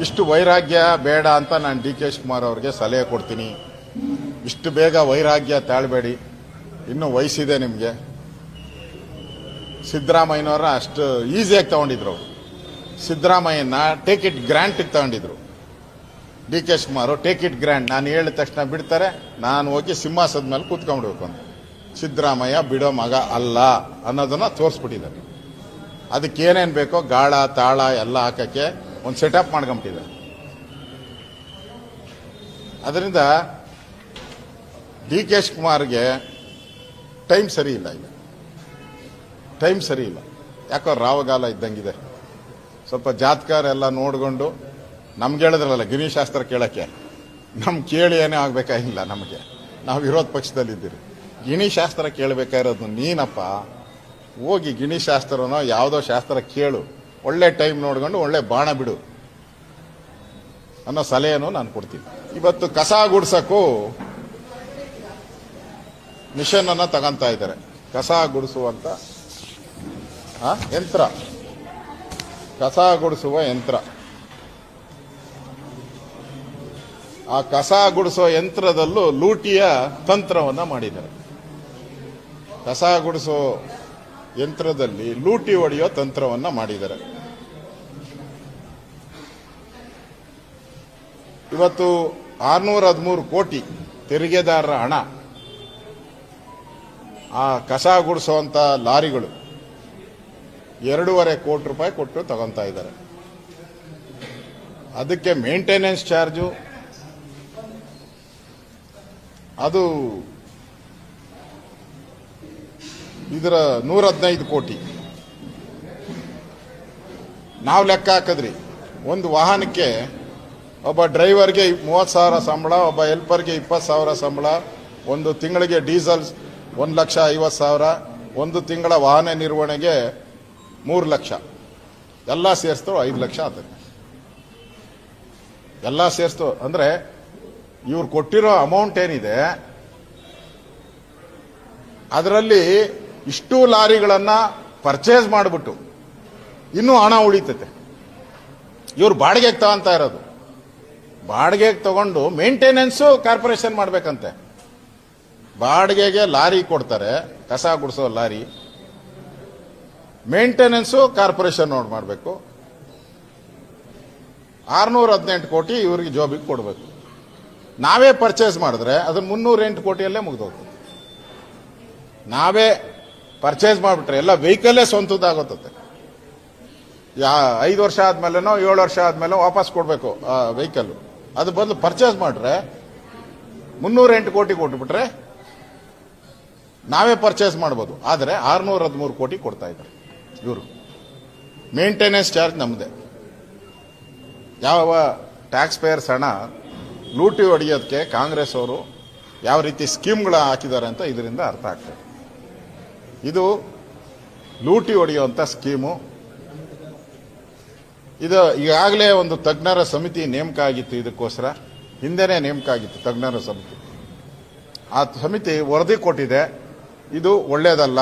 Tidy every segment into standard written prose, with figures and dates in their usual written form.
ಇಷ್ಟು ವೈರಾಗ್ಯ ಬೇಡ ಅಂತ ನಾನು ಡಿ ಕೆ ಶಿವಕುಮಾರ್ ಅವರಿಗೆ ಸಲಹೆ ಕೊಡ್ತೀನಿ. ಇಷ್ಟು ಬೇಗ ವೈರಾಗ್ಯ ತಾಳಬೇಡಿ, ಇನ್ನೂ ವಯಸ್ಸಿದೆ ನಿಮಗೆ. ಸಿದ್ದರಾಮಯ್ಯನವರ ಅಷ್ಟು ಈಸಿಯಾಗಿ ತಗೊಂಡಿದ್ರು. ಸಿದ್ದರಾಮಯ್ಯನ ಟೇಕ್ ಇಟ್ ಗ್ರಾಂಟ್ ತಗೊಂಡಿದ್ರು. D K Shivakumar take it grant, ನಾನು ಹೇಳಿದ ತಕ್ಷಣ ಬಿಡ್ತಾರೆ, ನಾನು ಹೋಗಿ ಸಿಂಹಾಸದ ಮೇಲೆ ಕೂತ್ಕೊಂಡ್ಬಿಡ್ಬೇಕು ಅಂತ. ಸಿದ್ದರಾಮಯ್ಯ ಬಿಡೋ ಮಗ ಅಲ್ಲ ಅನ್ನೋದನ್ನ ತೋರಿಸ್ಬಿಟ್ಟಿದ್ದಾರೆ. ಅದಕ್ಕೇನೇನು ಬೇಕೋ ಗಾಳ ತಾಳ ಎಲ್ಲ ಹಾಕಕ್ಕೆ ಒಂದು ಸೆಟಪ್ ಮಾಡ್ಕೊಂಬಿಟ್ಟಿದೆ. ಅದರಿಂದ ಡಿ ಕೆ ಶಿವಕುಮಾರ್ಗೆ ಟೈಮ್ ಸರಿ ಇಲ್ಲ, ಈಗ ಟೈಮ್ ಸರಿ ಇಲ್ಲ. ಯಾಕೋ ರಾವಗಾಲ ಇದ್ದಂಗಿದೆ. ಸ್ವಲ್ಪ ಜಾತಕರೆಲ್ಲ ನೋಡಿಕೊಂಡು ನಮ್ಗೆ ಹೇಳಿದ್ರಲ್ಲ ಗಿಣಿಶಾಸ್ತ್ರ ಕೇಳಕ್ಕೆ, ನಮ್ಗೆ ಕೇಳಿ ಏನೇ ಆಗಬೇಕಾಗಿಲ್ಲ. ನಮಗೆ ನಾವು ವಿರೋಧ ಪಕ್ಷದಲ್ಲಿದ್ದೀರಿ. ಗಿಣಿಶಾಸ್ತ್ರ ಕೇಳಬೇಕಾಗಿರೋದು ನೀನಪ್ಪ. ಹೋಗಿ ಗಿಣಿಶಾಸ್ತ್ರನೋ ಯಾವುದೋ ಶಾಸ್ತ್ರ ಕೇಳು, ಒಳ್ಳೆ ಟೈಮ್ ನೋಡ್ಕೊಂಡು ಒಳ್ಳೆ ಬಾಣ ಬಿಡು ಅನ್ನೋ ಸಲಹೆಯನ್ನು ನಾನು ಕೊಡ್ತೀನಿ. ಇವತ್ತು ಕಸ ಗುಡ್ಸಕ್ಕೂ ಮಿಷನ್ ಅನ್ನ ತಗೊಂತಾ ಇದ್ದಾರೆ. ಕಸ ಗುಡಿಸುವಂತ ಯಂತ್ರ, ಕಸ ಗುಡಿಸುವ ಯಂತ್ರ. ಆ ಕಸ ಗುಡಿಸುವ ಯಂತ್ರದಲ್ಲೂ ಲೂಟಿಯ ತಂತ್ರವನ್ನ ಮಾಡಿದ್ದಾರೆ. ಕಸ ಗುಡಿಸೋ ಯಂತ್ರದಲ್ಲಿ ಲೂಟಿ ಹೊಡೆಯೋ ತಂತ್ರವನ್ನ ಮಾಡಿದ್ದಾರೆ. ಇವತ್ತು 613 ಕೋಟಿ ತೆರಿಗೆದಾರರ ಹಣ ಆ ಕಸ ಗುಡಿಸುವಂತ ಲಾರಿಗಳು 2.5 ಕೋಟಿ ರೂಪಾಯಿ ಕೊಟ್ಟು ತಗೊಂತಾ ಇದ್ದಾರೆ. ಅದಕ್ಕೆ ಮೇಂಟೆನೆನ್ಸ್ ಚಾರ್ಜು ಅದು ಇದರ 115 ಕೋಟಿ. ನಾವು ಲೆಕ್ಕ ಹಾಕಿದ್ರಿ, ಒಂದು ವಾಹನಕ್ಕೆ ಒಬ್ಬ ಡ್ರೈವರ್ಗೆ 30,000 ಸಂಬಳ, ಒಬ್ಬ ಹೆಲ್ಪರ್ಗೆ 20,000 ಸಂಬಳ, ಒಂದು ತಿಂಗಳಿಗೆ ಡೀಸೆಲ್ 1,50,000, ಒಂದು ತಿಂಗಳ ವಾಹನ ನಿರ್ವಹಣೆಗೆ 3 ಲಕ್ಷ, ಎಲ್ಲ ಸೇರಿಸ್ತು 5 ಲಕ್ಷ ಆಗ್ತದೆ. ಎಲ್ಲ ಸೇರಿಸ್ತು ಅಂದ್ರೆ ಇವ್ರು ಕೊಟ್ಟಿರೋ ಅಮೌಂಟ್ ಏನಿದೆ ಅದರಲ್ಲಿ ಇಷ್ಟು ಲಾರಿಗಳನ್ನ ಪರ್ಚೇಸ್ ಮಾಡಿಬಿಟ್ಟು ಇನ್ನೂ ಹಣ ಉಳಿತೈತೆ. ಇವ್ರು ಬಾಡಿಗೆಗೆ ತಗೊಂತ ಇರೋದು. ಬಾಡಿಗೆಗೆ ತಗೊಂಡು ಮೇಂಟೆನೆನ್ಸು ಕಾರ್ಪೊರೇಷನ್ ಮಾಡ್ಬೇಕಂತೆ. ಬಾಡಿಗೆಗೆ ಲಾರಿ ಕೊಡ್ತಾರೆ, ಕಸ ಗುಡಿಸೋ ಲಾರಿ. ಮೇಂಟೆನೆನ್ಸು ಕಾರ್ಪೊರೇಷನ್ ನೋಡಿ ಮಾಡಬೇಕು. 618 ಕೋಟಿ ಇವ್ರಿಗೆ ಜಾಬಿಗೆ ಕೊಡಬೇಕು. ನಾವೇ ಪರ್ಚೇಸ್ ಮಾಡಿದ್ರೆ ಅದು 308 ಕೋಟಿಯಲ್ಲೇ ಮುಗಿದೋಗ್ತದೆ. ನಾವೇ ಪರ್ಚೇಸ್ ಮಾಡಿಬಿಟ್ರೆ ಎಲ್ಲ ವೆಹಿಕಲ್ಲೇ ಸ್ವಂತದ್ದಾಗುತ್ತೆ. 5 ವರ್ಷ ಆದ್ಮೇಲೆನೋ 7 ವರ್ಷ ಆದ್ಮೇಲೆ ವಾಪಸ್ ಕೊಡಬೇಕು ಆ ವೆಹಿಕಲ್. ಅದು ಬದಲು ಪರ್ಚೇಸ್ ಮಾಡ್ರೆ 308 ಕೋಟಿ ಕೊಟ್ಬಿಟ್ರೆ ನಾವೇ ಪರ್ಚೇಸ್ ಮಾಡ್ಬೋದು. ಆದರೆ 613 ಕೋಟಿ ಕೊಡ್ತಾ ಇದ್ದಾರೆ ಇವರು. ಮೇಂಟೆನೆನ್ಸ್ ಚಾರ್ಜ್ ನಮ್ಮದೇ. ಯಾವ ಟ್ಯಾಕ್ಸ್ ಪೇಯರ್ಸ್ ಹಣ ಲೂಟಿ ಹೊಡೆಯೋದಕ್ಕೆ ಕಾಂಗ್ರೆಸ್ ಅವರು ಯಾವ ರೀತಿ ಸ್ಕೀಮ್ಗಳ ಹಾಕಿದ್ದಾರೆ ಅಂತ ಇದರಿಂದ ಅರ್ಥ ಆಗ್ತದೆ. ಇದು ಲೂಟಿ ಹೊಡೆಯುವಂತ ಸ್ಕೀಮು. ಇದು ಈಗಾಗಲೇ ಒಂದು ತಜ್ಞರ ಸಮಿತಿ ನೇಮಕ ಆಗಿತ್ತು. ಇದಕ್ಕೋಸ್ಕರ ಹಿಂದೆನೇ ನೇಮಕ ಆಗಿತ್ತು ತಜ್ಞರ ಸಮಿತಿ. ಆ ಸಮಿತಿ ವರದಿ ಕೊಟ್ಟಿದೆ, ಇದು ಒಳ್ಳೇದಲ್ಲ,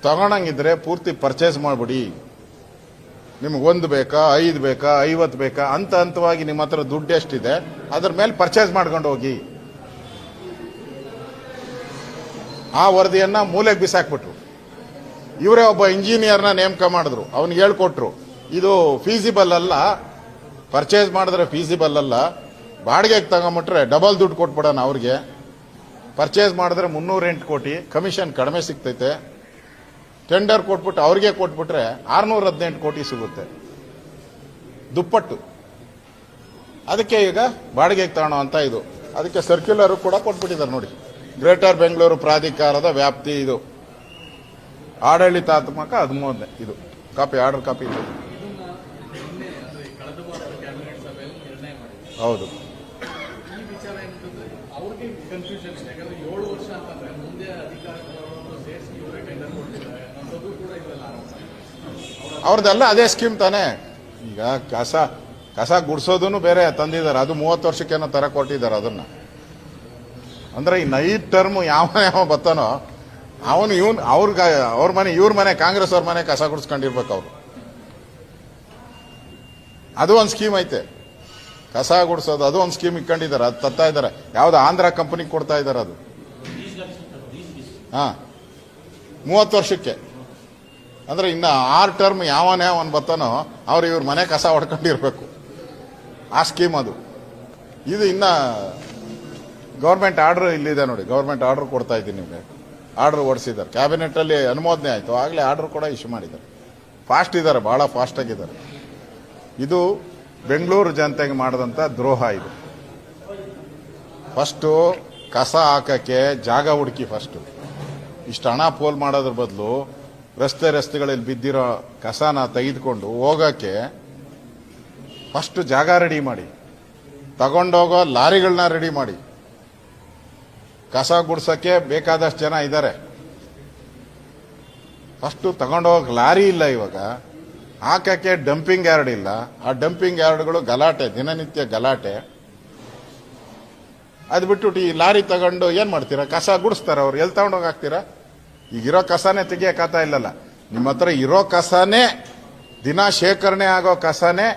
ತಗೊಳಂಗಿದ್ರೆ ಪೂರ್ತಿ ಪರ್ಚೇಸ್ ಮಾಡ್ಬಿಡಿ. ನಿಮ್ಗೆ 1 ಬೇಕಾ, 5 ಬೇಕಾ, 50 ಬೇಕಾ, ಹಂತವಾಗಿ ನಿಮ್ಮ ಹತ್ರ ದುಡ್ಡು ಎಷ್ಟಿದೆ ಅದ್ರ ಮೇಲೆ ಪರ್ಚೇಸ್ ಮಾಡ್ಕೊಂಡು ಹೋಗಿ. ಆ ವರದಿಯನ್ನ ಮೂಲೆಗೆ ಬಿಸಾಕ್ಬಿಟ್ರು. ಇವರೇ ಒಬ್ಬ ಇಂಜಿನಿಯರ್ನ ನೇಮಕ ಮಾಡಿದ್ರು. ಅವನಿಗೆ ಹೇಳ್ಕೊಟ್ರು, ಇದು ಫೀಸಿಬಲ್ ಅಲ್ಲ, ಪರ್ಚೇಸ್ ಮಾಡಿದ್ರೆ ಫೀಸಿಬಲ್ ಅಲ್ಲ, ಬಾಡಿಗೆಗೆ ತಗೊಂಬಿಟ್ರೆ ಡಬಲ್ ದುಡ್ಡು ಕೊಟ್ಬಿಡೋಣ ಅವ್ರಿಗೆ. ಪರ್ಚೇಸ್ ಮಾಡಿದ್ರೆ 308 ಕೋಟಿ, ಕಮಿಷನ್ ಕಡಿಮೆ ಸಿಗ್ತೈತೆ. ಟೆಂಡರ್ ಕೊಟ್ಬಿಟ್ಟು ಅವ್ರಿಗೆ ಕೊಟ್ಬಿಟ್ರೆ 618 ಕೋಟಿ ಸಿಗುತ್ತೆ, ದುಪ್ಪಟ್ಟು. ಅದಕ್ಕೆ ಈಗ ಬಾಡಿಗೆಗೆ ತಗೊಳ್ಳೋ ಅಂತ ಇದು. ಅದಕ್ಕೆ ಸರ್ಕ್ಯುಲರ್ ಕೂಡ ಕೊಟ್ಬಿಟ್ಟಿದ್ದಾರೆ ನೋಡಿ. ಗ್ರೇಟರ್ ಬೆಂಗಳೂರು ಪ್ರಾಧಿಕಾರದ ವ್ಯಾಪ್ತಿ ಇದು, ಆಡಳಿತಾತ್ಮಕ 13ನೇ ಇದು ಕಾಪಿ, ಆರ್ಡರ್ ಕಾಪಿ ಇದು. ಹೌದು. ಅವ್ರದ್ದೆಲ್ಲ ಅದೇ ಸ್ಕೀಮ್ ತಾನೆ. ಈಗ ಕಸ ಗುಡಿಸೋದನ್ನು ಬೇರೆ ತಂದಿದ್ದಾರೆ, ಅದು 30 ವರ್ಷಕ್ಕೇನೋ ತರ ಕೊಟ್ಟಿದ್ದಾರೆ ಅದನ್ನ. ಅಂದ್ರೆ ಈ ನೈಟ್ ಟರ್ಮ್ ಯಾವ ಬರ್ತಾನೋ ಅವನು ಅವ್ರ ಮನೆ, ಇವ್ರ ಮನೆ, ಕಾಂಗ್ರೆಸ್ ಅವ್ರ ಮನೆ ಕಸ ಗುಡಿಸ್ಕೊಂಡಿರ್ಬೇಕು ಅವರು. ಅದು ಒಂದು ಸ್ಕೀಮ್ ಐತೆ, ಕಸ ಗುಡಿಸೋದು, ಅದು ಒಂದು ಸ್ಕೀಮ್ ಇಟ್ಕೊಂಡಿದ್ದಾರೆ. ಅದು ತತ್ತಾ ಇದ್ದಾರೆ, ಯಾವ್ದು ಆಂಧ್ರ ಕಂಪನಿಗೆ ಕೊಡ್ತಾ ಇದ್ದಾರೆ. ಅದು 30 ವರ್ಷಕ್ಕೆ, ಅಂದ್ರೆ ಇನ್ನು 6 ಟರ್ಮ್ ಯಾವನೇ ಅವನ್ ಬರ್ತಾನೋ ಅವ್ರು ಇವ್ರ ಮನೆ ಕಸ ಹೊಡ್ಕೊಂಡಿರ್ಬೇಕು. ಆ ಸ್ಕೀಮ್ ಅದು. ಇದು ಇನ್ನ ಗೌರ್ಮೆಂಟ್ ಆರ್ಡರ್ ಇಲ್ಲಿದೆ ನೋಡಿ, ಗೌರ್ಮೆಂಟ್ ಆರ್ಡರ್ ಕೊಡ್ತಾ ಇದ್ದೀನಿ ನಿಮಗೆ. ಆರ್ಡರ್ ಓಡಿಸಿದ್ದಾರೆ, ಕ್ಯಾಬಿನೆಟ್ ಅಲ್ಲಿ ಅನುಮೋದನೆ ಆಯ್ತು, ಆಗಲೇ ಆರ್ಡರ್ ಕೂಡ ಇಶ್ಯೂ ಮಾಡಿದ್ದಾರೆ. ಫಾಸ್ಟ್ ಇದ್ದಾರೆ, ಬಹಳ ಫಾಸ್ಟ್ ಆಗಿದ್ದಾರೆ. ಇದು ಬೆಂಗಳೂರು ಜನತೆಗೆ ಮಾಡಿದಂತ ದ್ರೋಹ. ಇದು ಫಸ್ಟು ಕಸ ಹಾಕಕ್ಕೆ ಜಾಗ ಹುಡುಕಿ. ಫಸ್ಟ್ ಇಷ್ಟು ಹಣ ಪೋಲ್ ಮಾಡೋದ್ರ ಬದಲು ರಸ್ತೆಗಳಲ್ಲಿ ಬಿದ್ದಿರೋ ಕಸನ ತೆಗೆದುಕೊಂಡು ಹೋಗಕ್ಕೆ ಫಸ್ಟ್ ಜಾಗ ರೆಡಿ ಮಾಡಿ, ತಗೊಂಡೋಗೋ ಲಾರಿಗಳನ್ನ ರೆಡಿ ಮಾಡಿ. ಕಸ ಗುಡ್ಸಕ್ಕೆ ಬೇಕಾದಷ್ಟು ಜನ ಇದ್ದಾರೆ, ಫಸ್ಟ್ ತಗೊಂಡೋಗಕ್ಕೆ ಲಾರಿ ಇಲ್ಲ. ಇವಾಗ ಹಾಕಕ್ಕೆ ಡಂಪಿಂಗ್ ಯಾರ್ಡ್ ಇಲ್ಲ. ಆ ಡಂಪಿಂಗ್ ಯಾರ್ಡ್ಗಳು ಗಲಾಟೆ, ದಿನನಿತ್ಯ ಗಲಾಟೆ. ಅದು ಬಿಟ್ಟು ಈ ಲಾರಿ ತಗೊಂಡು ಏನ್ ಮಾಡ್ತೀರಾ? ಕಸ ಗುಡಿಸ್ತಾರ ಅವ್ರು, ಎಲ್ಲಿ ತಗೊಂಡೋಗಿ ಹಾಕ್ತೀರಾ? ಈಗಿರೋ ಕಸನೇ ತೆಗಿಯಕ್ಕಾಗ್ತಾ ಇಲ್ಲಲ್ಲ. ನಿಮ್ಮ ಹತ್ರ ಇರೋ ಕಸನೇ, ದಿನ ಶೇಖರಣೆ ಆಗೋ ಕಸನೇ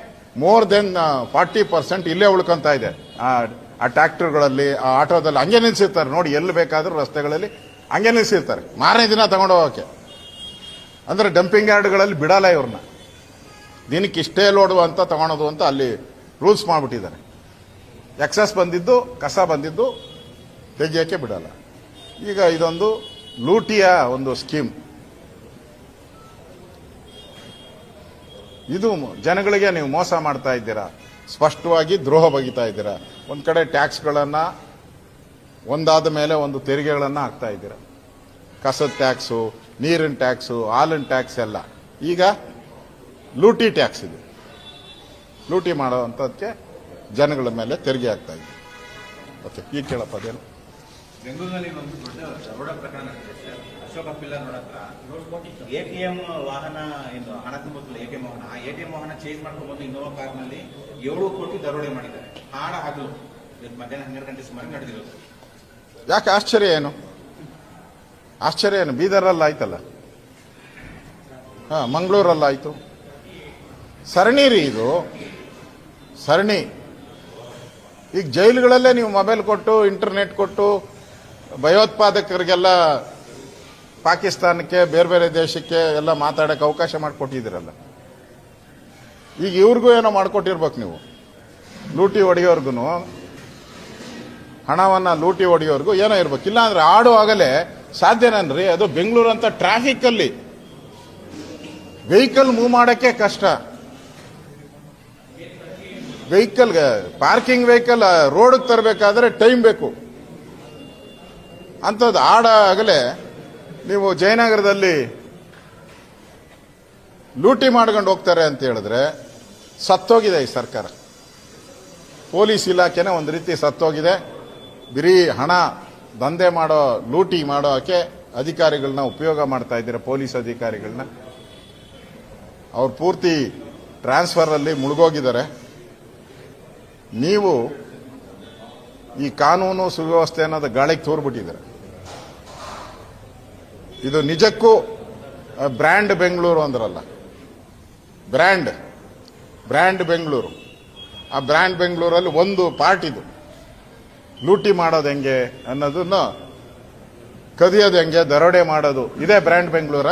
ಮೋರ್ ದೆನ್ 40% ಇಲ್ಲೇ ಉಳ್ಕೊಂತ ಇದೆ. ಆ ಟ್ರ್ಯಾಕ್ಟರ್ಗಳಲ್ಲಿ, ಆ ಆಟೋದಲ್ಲಿ ಹಂಗೆ ನಿಲ್ಸಿರ್ತಾರೆ ನೋಡಿ, ಎಲ್ಲಿ ಬೇಕಾದ್ರೂ ರಸ್ತೆಗಳಲ್ಲಿ ಹಂಗೆ ನಿಲ್ಸಿರ್ತಾರೆ, ಮಾರನೇ ದಿನ ತಗೊಂಡೋಗಕ್ಕೆ. ಅಂದ್ರೆ ಡಂಪಿಂಗ್ ಯಾರ್ಡ್ಗಳಲ್ಲಿ ಬಿಡಲ್ಲ ಇವ್ರನ್ನ. ದಿನಕ್ಕೆ ಇಷ್ಟೇ ಲೋಡು ಅಂತ ತಗೊಳೋದು ಅಂತ ಅಲ್ಲಿ ರೂಲ್ಸ್ ಮಾಡಿಬಿಟ್ಟಿದ್ದಾರೆ. ಎಕ್ಸಸ್ ಬಂದಿದ್ದು, ಕಸ ಬಂದಿದ್ದು ತೆಗಿಯಕ್ಕೆ ಬಿಡಲ್ಲ. ಈಗ ಇದೊಂದು ಲೂಟಿಯ ಒಂದು ಸ್ಕೀಮ್. ಇದು ಜನಗಳಿಗೆ ನೀವು ಮೋಸ ಮಾಡ್ತಾ ಇದ್ದೀರಾ, ಸ್ಪಷ್ಟವಾಗಿ ದ್ರೋಹ ಬಗಿತಾ ಇದ್ದೀರಾ. ಒಂದ್ ಕಡೆ ಟ್ಯಾಕ್ಸ್ಗಳನ್ನ ಒಂದಾದ ಮೇಲೆ ಒಂದು ತೆರಿಗೆಗಳನ್ನ ಹಾಕ್ತಾ ಇದ್ದೀರಾ. ಕಸದ ಟ್ಯಾಕ್ಸು, ನೀರಿನ ಟ್ಯಾಕ್ಸು, ಹಾಲಿನ ಟ್ಯಾಕ್ಸ್ ಎಲ್ಲ. ಈಗ ಲೂಟಿ ಟ್ಯಾಕ್ಸ್ ಇದೆ. ಲೂಟಿ ಮಾಡೋವಂಥದ್ದಕ್ಕೆ ಜನಗಳ ಮೇಲೆ ತೆರಿಗೆ ಆಗ್ತಾ ಇದೆ. ಓಕೆ, ಈಗ ಕೇಳಪ್ಪ ಅದೇನು. ಬೆಂಗಳೂರಿನಲ್ಲಿ ಒಂದು ದೊಡ್ಡ ದರೋಡ ಪ್ರಕರಣ ನಡೆದಿದೆ ಸರ್. ಅಶೋಕ ಪಿಲ್ಲರ್ ರೋಡ್ ಹತ್ರ ಎಟಿಎಂ ವಾಹನ, ಏನು ಹಣ ತುಂಬುತ್ತಿಲ್ಲ ಎಟಿಎಂ ವಾಹನ, ಆ ಎಟಿಎಂ ವಾಹನ ಚೇಂಜ್ ಮಾಡ್ಕೊಂಡು ಬಂದು ಇನ್ನೋವಾ ಕಾರ್ನಲ್ಲಿ 7 ಕೋಟಿ ದರೋಡೆ ಮಾಡಿದ್ದಾರೆ. ಹಾಡ ಹಗಲು ಮಧ್ಯಾಹ್ನ 12 ಗಂಟೆ ಸುಮಾರು ನಡೆದಿರೋದು. ಯಾಕೆ ಆಶ್ಚರ್ಯ ಏನು? ಆಶ್ಚರ್ಯ ಏನು? ಬೀದರ್ಲ್ಲ ಆಯ್ತಲ್ಲ, ಮಂಗಳೂರಲ್ಲ ಆಯ್ತು. ಸರಣಿ ರೀ ಇದು, ಸರಣಿ. ಈಗ ಜೈಲುಗಳಲ್ಲೇ ನೀವು ಮೊಬೈಲ್ ಕೊಟ್ಟು, ಇಂಟರ್ನೆಟ್ ಕೊಟ್ಟು ಭಯೋತ್ಪಾದಕರಿಗೆಲ್ಲ ಪಾಕಿಸ್ತಾನಕ್ಕೆ, ಬೇರೆ ಬೇರೆ ದೇಶಕ್ಕೆ ಎಲ್ಲ ಮಾತಾಡಕ್ಕೆ ಅವಕಾಶ ಮಾಡಿಕೊಟ್ಟಿದ್ದೀರಲ್ಲ. ಈಗ ಇವ್ರಿಗೂ ಏನೋ ಮಾಡಿಕೊಟ್ಟಿರ್ಬೇಕು ನೀವು. ಲೂಟಿ ಹೊಡೆಯೋರ್ಗು, ಹಣವನ್ನ ಲೂಟಿ ಹೊಡೆಯೋರ್ಗು ಏನೋ ಇರ್ಬೇಕು. ಇಲ್ಲಾಂದ್ರೆ ಆಡುವಾಗಲೇ ಸಾಧ್ಯನೇನ್ರಿ? ಅದು ಬೆಂಗಳೂರು ಅಂತ ಟ್ರಾಫಿಕ್ ಅಲ್ಲಿ ವೆಹಿಕಲ್ ಮೂವ್ ಮಾಡಕ್ಕೆ ಕಷ್ಟ. ವೆಹಿಕಲ್, ಪಾರ್ಕಿಂಗ್ ವೆಹಿಕಲ್ ರೋಡ್ ತರಬೇಕಾದ್ರೆ ಟೈಮ್ ಬೇಕು. ಅಂಥದ್ದು ಆಗಲೇ ನೀವು ಜಯನಗರದಲ್ಲಿ ಲೂಟಿ ಮಾಡ್ಕೊಂಡು ಹೋಗ್ತಾರೆ ಅಂತ ಹೇಳಿದ್ರೆ ಸತ್ತೋಗಿದೆ ಈ ಸರ್ಕಾರ. ಪೊಲೀಸ್ ಇಲಾಖೆನೇ ಒಂದು ರೀತಿ ಸತ್ತೋಗಿದೆ. ಬರೀ ಹಣ ದಂಧೆ ಮಾಡೋ, ಲೂಟಿ ಮಾಡೋಕೆ ಅಧಿಕಾರಿಗಳನ್ನ ಉಪಯೋಗ ಮಾಡ್ತಾ ಇದ್ದೀರಾ. ಪೊಲೀಸ್ ಅಧಿಕಾರಿಗಳನ್ನ ಅವ್ರು ಪೂರ್ತಿ ಟ್ರಾನ್ಸ್ಫರ್ ಅಲ್ಲಿ ಮುಳುಗೋಗಿದ್ದಾರೆ. ನೀವು ಈ ಕಾನೂನು ಸುವ್ಯವಸ್ಥೆ ಅನ್ನೋದು ಗಾಳಿಗೆ ತೋರ್ಬಿಟ್ಟಿದ್ದಾರೆ. ಇದು ನಿಜಕ್ಕೂ ಬ್ರ್ಯಾಂಡ್ ಬೆಂಗಳೂರು ಅಂದ್ರಲ್ಲ, ಬ್ರ್ಯಾಂಡ್ ಬೆಂಗಳೂರು. ಆ ಬ್ರ್ಯಾಂಡ್ ಬೆಂಗಳೂರಲ್ಲಿ ಒಂದು ಪಾರ್ಟ್ ಇದು. ಲೂಟಿ ಮಾಡೋದು ಹೆಂಗೆ ಅನ್ನೋದನ್ನ, ಕದಿಯೋದು ಹೆಂಗೆ, ದರೋಡೆ ಮಾಡೋದು, ಇದೇ ಬ್ರ್ಯಾಂಡ್ ಬೆಂಗಳೂರ.